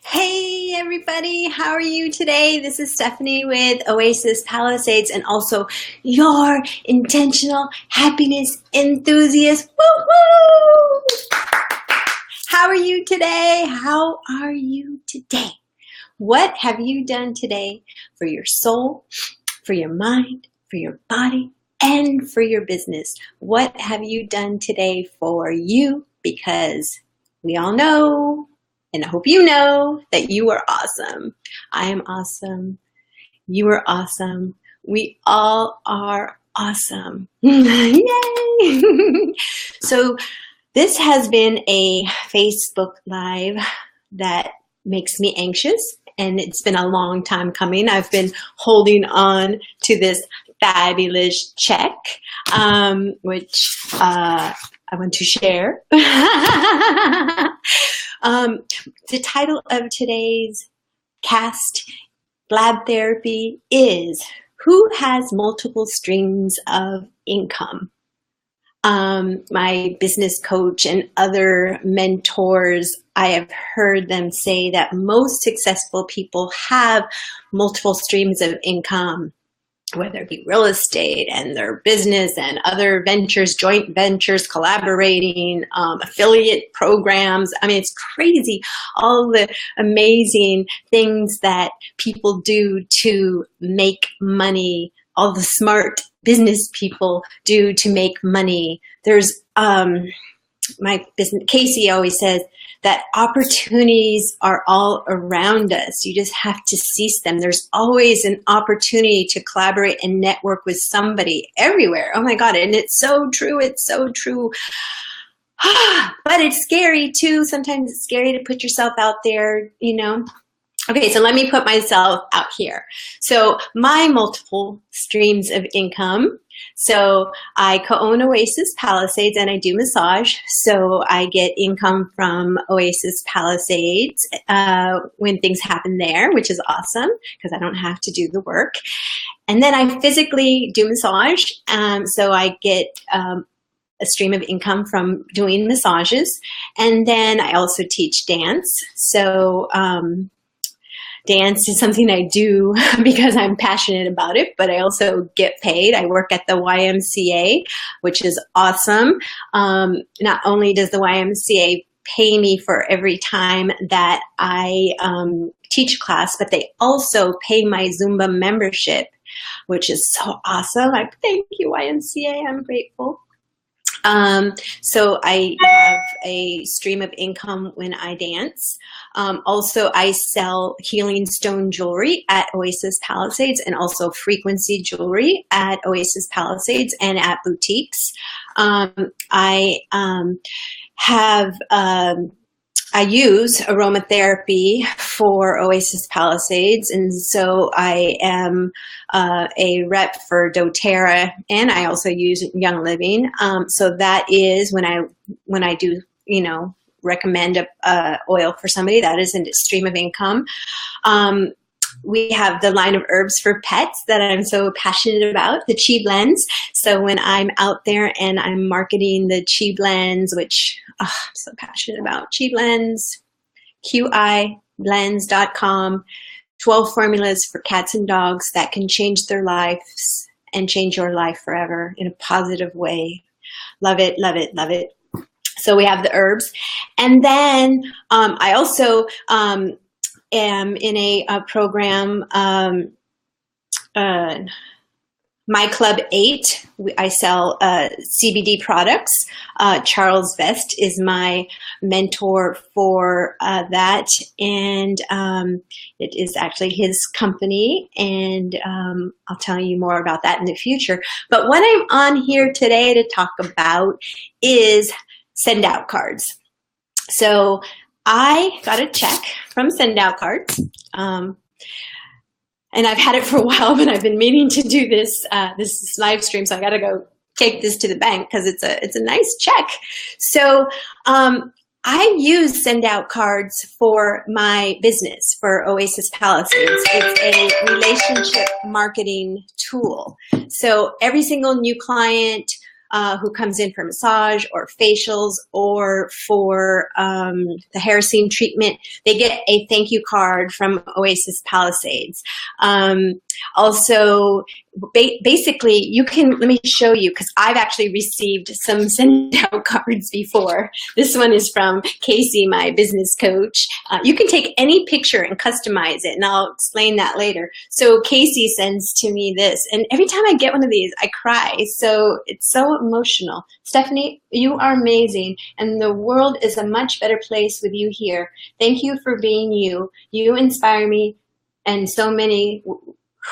Hey everybody, how are you today? This is Stephanie with Oasis Palisades and also your intentional happiness enthusiast. Woo-hoo! How are you today? How are you today? What have you done today for your soul, for your mind, for your body, and for your business? What have you done today for you? Because we all know, and I hope you know, that you are awesome. I am awesome. You are awesome. We all are awesome. Yay! So this has been a Facebook Live that makes me anxious, and it's been a long time coming. I've been holding on to this fabulous check, which I want to share. The title of today's cast Blab Therapy is Who Has Multiple Streams of Income? My business coach and other mentors, I have heard them say that most successful people have multiple streams of income, whether it be real estate and their business and other ventures, joint ventures, collaborating, affiliate programs. I mean, it's crazy, all the amazing things that people do to make money, all the smart business people do to make money. There's, my business, Casey always says that opportunities are all around us. You just have to seize them. There's always an opportunity to collaborate and network with somebody everywhere. Oh my God. And it's so true. It's so true. But it's scary too. Sometimes it's scary to put yourself out there, you know. Okay, so let me put myself out here. So my multiple streams of income. So I co-own Oasis Palisades and I do massage. So I get income from Oasis Palisades when things happen there, which is awesome because I don't have to do the work. And then I physically do massage. So I get a stream of income from doing massages. And then I also teach dance. So dance is something I do because I'm passionate about it, but I also get paid. I work at the YMCA, which is awesome. Not only does the YMCA pay me for every time that I teach class, but they also pay my Zumba membership, which is so awesome. I thank you, YMCA. I'm grateful. So I have a stream of income when I dance. Also, I sell healing stone jewelry at Oasis Palisades and also frequency jewelry at Oasis Palisades and at boutiques. I use aromatherapy for Oasis Palisades, and so I am a rep for doTERRA, and I also use Young Living. So that is when I do, you know, recommend a oil for somebody, that is a stream of income. We have the line of herbs for pets that I'm so passionate about, the Chi Blends. So when I'm out there and I'm marketing the Chi Blends, which I'm so passionate about, Chi Blends, QIblends.com, 12 formulas for cats and dogs that can change their lives and change your life forever in a positive way. Love it, love it, love it. So we have the herbs. And then I also am in a program, My Club 8. I sell CBD products. Charles Vest is my mentor for that, and it is actually his company, and I'll tell you more about that in the future. But what I'm on here today to talk about is send out cards. So I got a check from Send Out Cards, and I've had it for a while, but I've been meaning to do this this live stream, so I got to go take this to the bank because it's a nice check. So I use Send Out Cards for my business, for Oasis Palisades. It's a relationship marketing tool. So every single new client who comes in for massage or facials or for the hair seam treatment, they get a thank you card from Oasis Palisades. Also, basically, you can, let me show you, because I've actually received some send out cards before. This one is from Casey, my business coach. You can take any picture and customize it, and I'll explain that later. So Casey sends to me this, and every time I get one of these, I cry. So it's so emotional. Stephanie, you are amazing, and the world is a much better place with you here. Thank you for being you. You inspire me and so many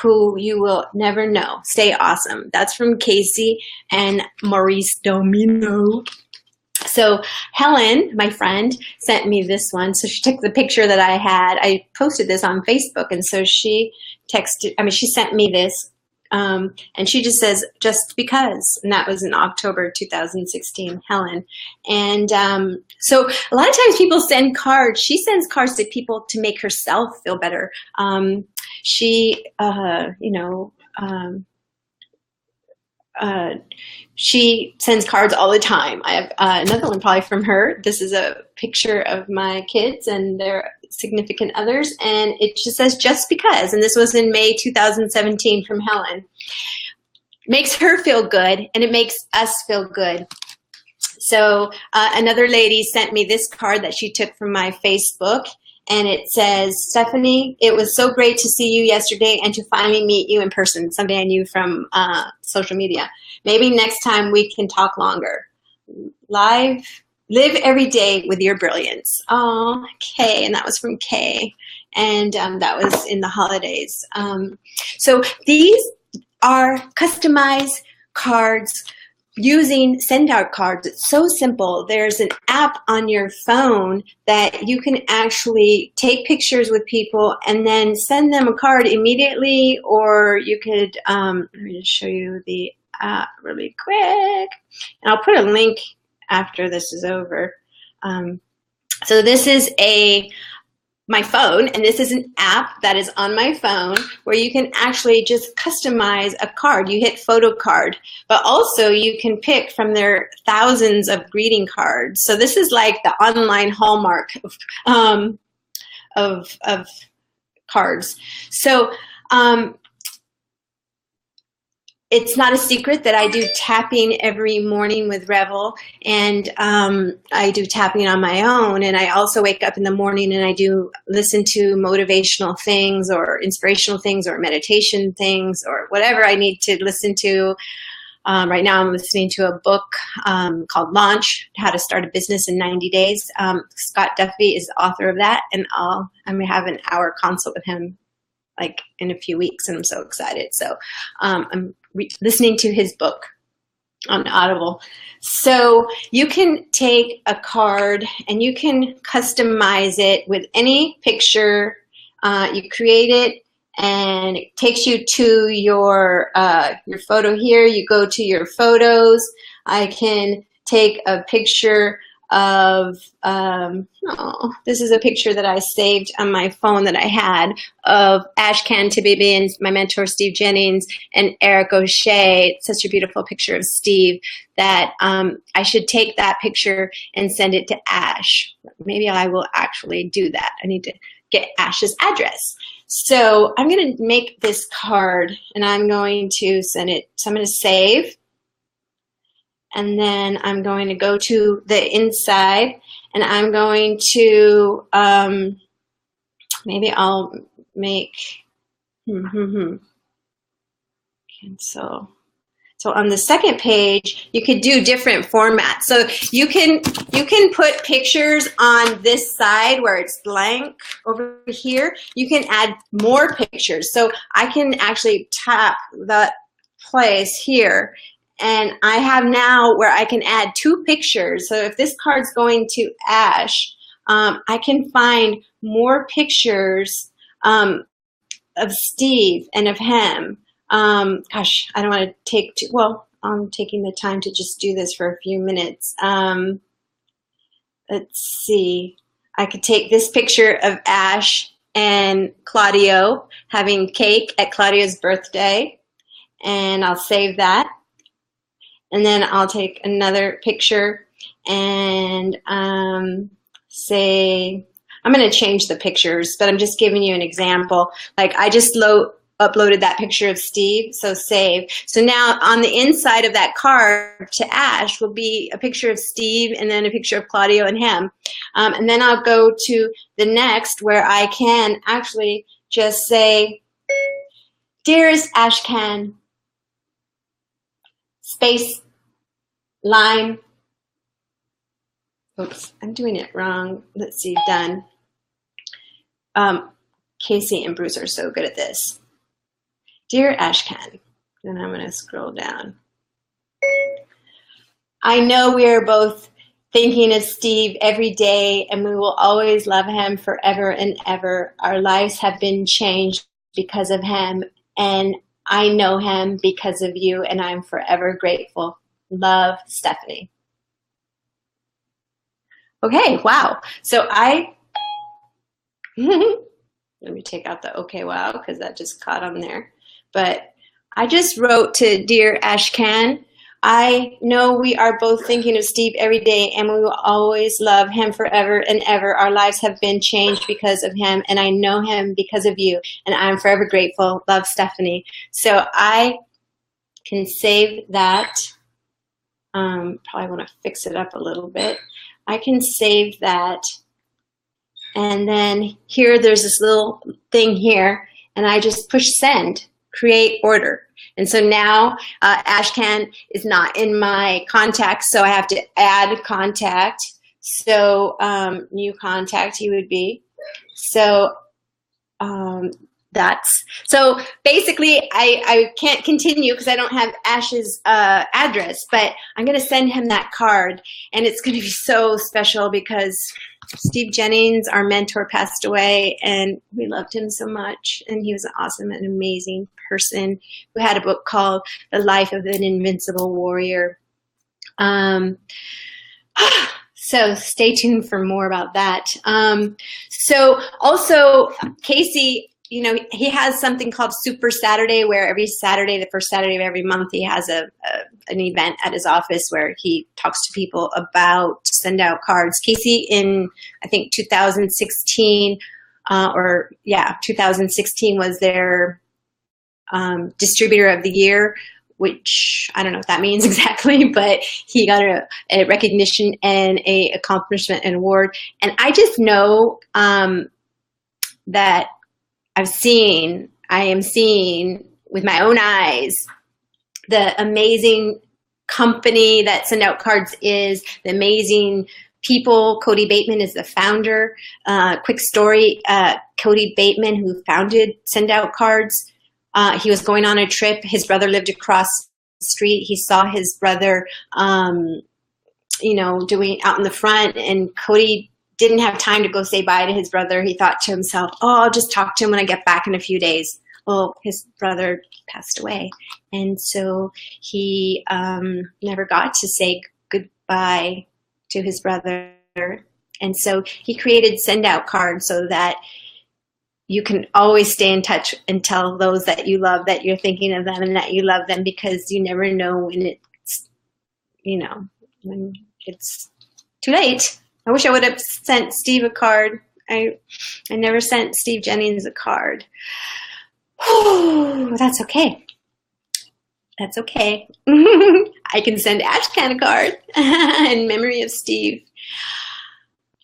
who you will never know. Stay awesome. That's from Casey and Maurice Domino. So Helen, my friend, sent me this one. So she took the picture that I had. I posted this on Facebook, and so she she sent me this. And she just says, just because, and that was in October 2016, Helen. And so a lot of times people send cards. She sends cards to people to make herself feel better. She sends cards all the time. I have another one probably from her. This is a picture of my kids and their significant others, and it just says, just because, and this was in May 2017 from Helen. Makes her feel good, and it makes us feel good. So another lady sent me this card that she took from my Facebook, and it says, Stephanie, it was so great to see you yesterday and to finally meet you in person, somebody I knew from social media. Maybe next time we can talk longer. Live every day with your brilliance. Oh, Kay, and that was from Kay, and that was in the holidays. So these are customized cards using send out cards. It's so simple. There's an app on your phone that you can actually take pictures with people and then send them a card immediately, or you could, let me just show you the app really quick, and I'll put a link after this is over. So this is my phone, and this is an app that is on my phone where you can actually just customize a card. You hit photo card, but also you can pick from their thousands of greeting cards. So this is like the online hallmark of cards. So it's not a secret that I do tapping every morning with Revel, and I do tapping on my own, and I also wake up in the morning and I do listen to motivational things or inspirational things or meditation things or whatever I need to listen to. Right now I'm listening to a book called Launch, How to Start a Business in 90 Days. Scott Duffy is the author of that, and I'm going to have an hour consult with him like in a few weeks, and I'm so excited. So I'm listening to his book on Audible. So you can take a card and you can customize it with any picture. You create it, and it takes you to your photo here. You go to your photos. I can take a picture of, this is a picture that I saved on my phone that I had of Ashkan Tabibi and my mentor Steve Jennings and Eric O'Shea. It's such a beautiful picture of Steve that I should take that picture and send it to Ash. Maybe I will actually do that. I need to get Ash's address. So I'm going to make this card and I'm going to send it. So I'm going to save. And then I'm going to go to the inside, and I'm going to, maybe I'll make, cancel. So on the second page, you could do different formats. So you can put pictures on this side where it's blank over here. You can add more pictures. So I can actually tap that place here. And I have now where I can add 2 pictures. So if this card's going to Ash, I can find more pictures of Steve and of him. Gosh, I don't want to take too, well, I'm taking the time to just do this for a few minutes. Let's see. I could take this picture of Ash and Claudio having cake at Claudio's birthday, and I'll save that. And then I'll take another picture and say, I'm going to change the pictures, but I'm just giving you an example. Like I just uploaded that picture of Steve, so save. So now on the inside of that card to Ash will be a picture of Steve and then a picture of Claudio and him. And then I'll go to the next where I can actually just say, dearest Ashcan, space, line. Oops, I'm doing it wrong. Let's see, done. Casey and Bruce are so good at this. Dear Ashcan, and I'm going to scroll down. I know we are both thinking of Steve every day, and we will always love him forever and ever. Our lives have been changed because of him, and I know him because of you, and I'm forever grateful. Love, Stephanie. Okay, wow. So let me take out the okay, wow, because that just caught on there. But I just wrote to Dear Ashcan, I know we are both thinking of Steve every day, and we will always love him forever and ever. Our lives have been changed because of him, and I know him because of you, and I'm forever grateful. Love, Stephanie. So I can save that. Probably want to fix it up a little bit. I can save that. And then here, there's this little thing here, and I just push send, create order. And so now Ashcan is not in my contacts, so I have to add contact. So new contact he would be. So so basically I can't continue because I don't have Ash's address, but I'm going to send him that card, and it's going to be so special because Steve Jennings, our mentor, passed away, and we loved him so much, and he was an awesome and amazing person who had a book called The Life of an Invincible Warrior. So stay tuned for more about that. So also Casey, you know, he has something called Super Saturday, where every Saturday, the first Saturday of every month, he has an event at his office where he talks to people about send out cards. Casey, in I think 2016, 2016 was their distributor of the year, which I don't know what that means exactly, but he got a recognition and a accomplishment and award. And I just know that I am seeing with my own eyes the amazing company that Send Out Cards is, the amazing people. Cody Bateman is the founder. Quick story, Cody Bateman, who founded Send Out Cards, he was going on a trip. His brother lived across the street. He saw his brother, doing out in the front, and Cody didn't have time to go say bye to his brother. He thought to himself, oh, I'll just talk to him when I get back in a few days. Well, his brother passed away. And so he never got to say goodbye to his brother. And so he created Send Out Cards so that you can always stay in touch and tell those that you love that you're thinking of them and that you love them, because you never know when it's too late. I wish I would have sent Steve a card. I never sent Steve Jennings a card. Whew, that's okay. That's okay. I can send Ashcan a card in memory of Steve,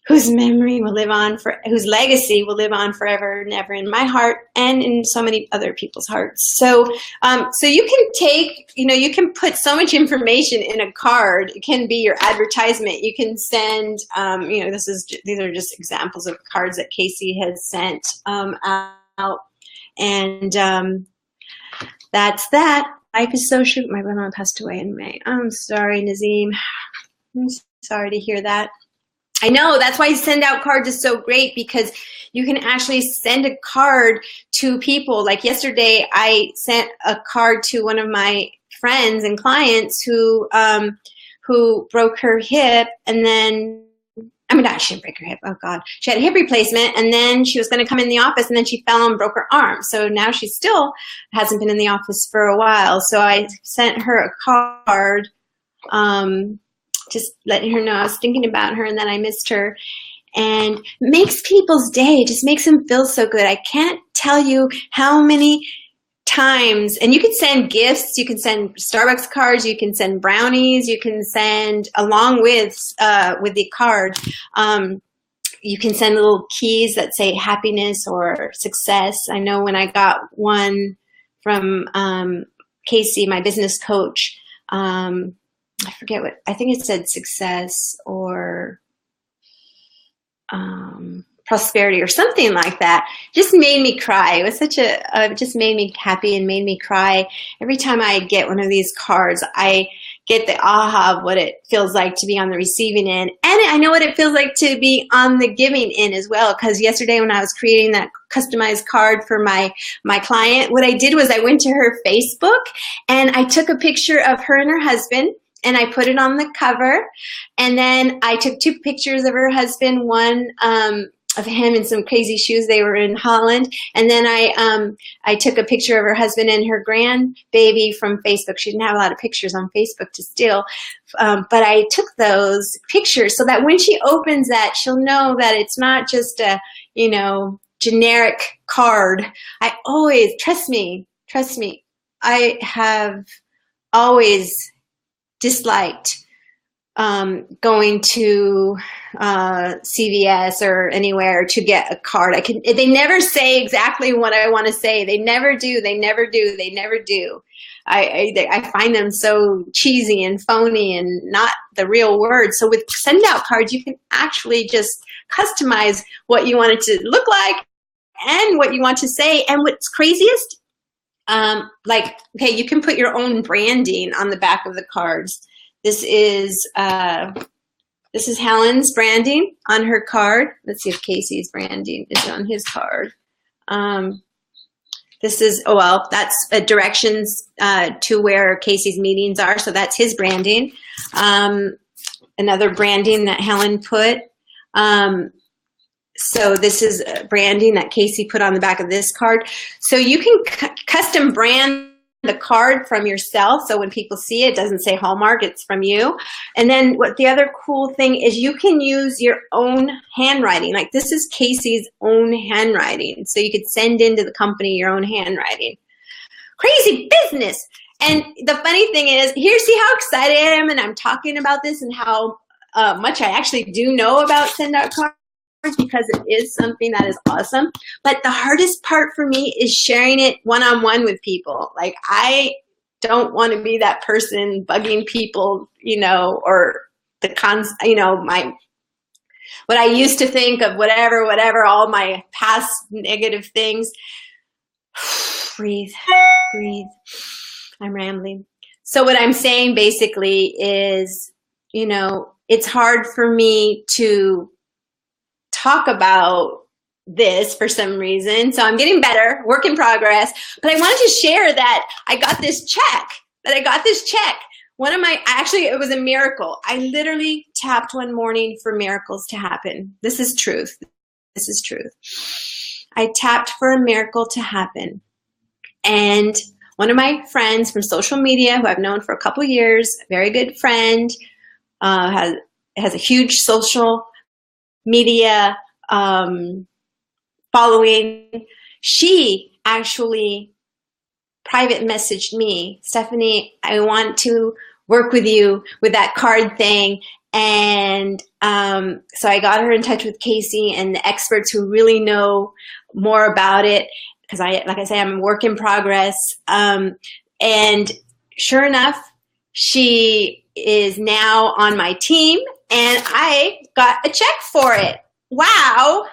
whose memory will live on whose legacy will live on forever and ever in my heart and in so many other people's hearts. So, so you can take, you can put so much information in a card. It can be your advertisement. You can send, these are just examples of cards that Casey has sent out, and that's that. Life is so short. My grandma passed away in May. I'm sorry, Nazim. I'm sorry to hear that. I know, that's why Send Out Cards is so great, because you can actually send a card to people. Like yesterday, I sent a card to one of my friends and clients who broke her hip, and then, she didn't break her hip, oh God. She had a hip replacement, and then she was gonna come in the office, and then she fell and broke her arm. So now she still hasn't been in the office for a while. So I sent her a card just letting her know I was thinking about her and that I missed her. And makes people's day, just makes them feel so good. I can't tell you how many times, and you can send gifts, you can send Starbucks cards, you can send brownies, you can send along with the card, you can send little keys that say happiness or success. I know when I got one from Casey, my business coach, I forget what, I think it said success or prosperity or something like that. Just made me cry. It was such just made me happy and made me cry. Every time I get one of these cards, I get the aha of what it feels like to be on the receiving end. And I know what it feels like to be on the giving end as well. Because yesterday when I was creating that customized card for my client, what I did was I went to her Facebook and I took a picture of her and her husband. And I put it on the cover, and then I took 2 pictures of her husband, one of him in some crazy shoes. They were in Holland. And then I took a picture of her husband and her grandbaby from Facebook. She didn't have a lot of pictures on Facebook to steal, but I took those pictures so that when she opens that, she'll know that it's not just a, generic card. I always, trust me, I have always disliked going to CVS or anywhere to get a card. They never say exactly what I want to say. They never do. I find them so cheesy and phony and not the real word. So with send out cards, you can actually just customize what you want it to look like and what you want to say. And what's craziest, okay, you can put your own branding on the back of the cards. This is Helen's branding on her card. Let's see if Casey's branding is on his card. This is, that's directions to where Casey's meetings are. So that's his branding. Another branding that Helen put. So this is branding that Casey put on the back of this card. So you can custom brand the card from yourself. So when people see it, it doesn't say Hallmark, it's from you. And then what the other cool thing is you can use your own handwriting. Like this is Casey's own handwriting. So you could send into the company your own handwriting. Crazy business. And the funny thing is, see how excited I am and I'm talking about this and how much I actually do know about send out cards, because it is something that is awesome. But the hardest part for me is sharing it one-on-one with people. Like I don't want to be that person bugging people, or what I used to think of whatever, all my past negative things. Breathe. I'm rambling. So what I'm saying basically is, it's hard for me to talk about this for some reason. So I'm getting better, work in progress. But I wanted to share that I got this check. It was a miracle. I literally tapped one morning for miracles to happen. This is truth. I tapped for a miracle to happen. And one of my friends from social media, who I've known for a couple years, a very good friend, has a huge social media following. She actually private messaged me, Stephanie, I want to work with you with that card thing. And so I got her in touch with Casey and the experts who really know more about it, because like I say, I'm a work in progress. And sure enough, she is now on my team and I got a check for it. Wow.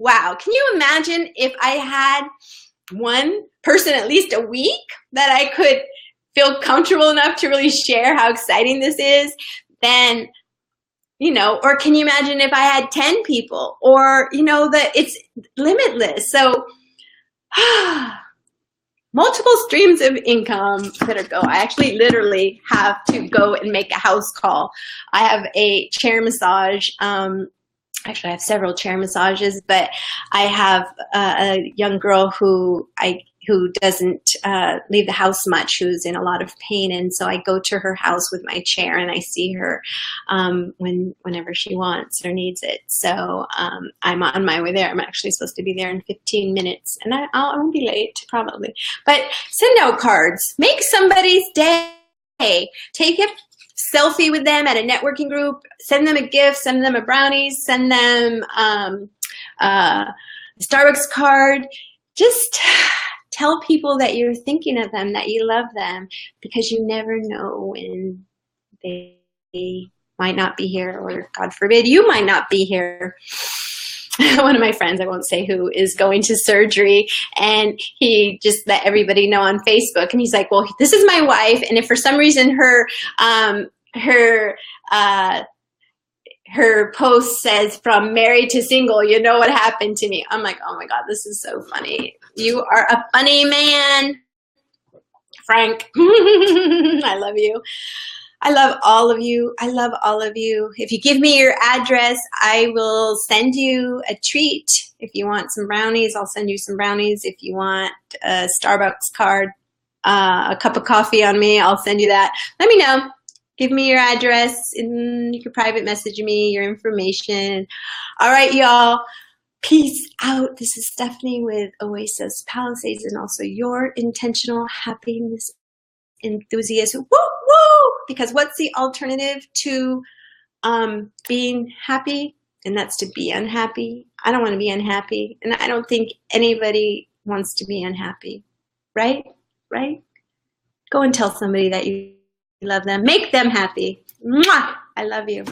Can you imagine if I had one person at least a week that I could feel comfortable enough to really share how exciting this is? Then, or can you imagine if I had 10 people, or, that it's limitless. So multiple streams of income that go. I actually literally have to go and make a house call. I have a chair massage. Actually, I have several chair massages, but I have a young girl who who doesn't leave the house much, who's in a lot of pain. And so I go to her house with my chair and I see her whenever she wants or needs it. So I'm on my way there. I'm actually supposed to be there in 15 minutes and I'll be late probably. But send out cards. Make somebody's day. Take a selfie with them at a networking group. Send them a gift. Send them a brownies. Send them a Starbucks card. Just tell people that you're thinking of them, that you love them, because you never know when they might not be here, or God forbid, you might not be here. One of my friends, I won't say who, is going to surgery, and he just let everybody know on Facebook, and he's like, well, this is my wife, and if for some reason her post says from married to single, you know what happened to me. I'm like, oh my God, this is so funny. You are a funny man, Frank. I love you. I love all of you. I love all of you. If you give me your address, I will send you a treat. If you want some brownies, I'll send you some brownies. If you want a Starbucks card, a cup of coffee on me, I'll send you that. Let me know. Give me your address, and you can private message me your information. All right, y'all. Peace out. This is Stephanie with Oasis Palisades, and also your intentional happiness enthusiast. Woo woo! Because what's the alternative to being happy? And that's to be unhappy. I don't want to be unhappy, and I don't think anybody wants to be unhappy. Right? Right? Go and tell somebody that you love them. Make them happy. Mwah! I love you.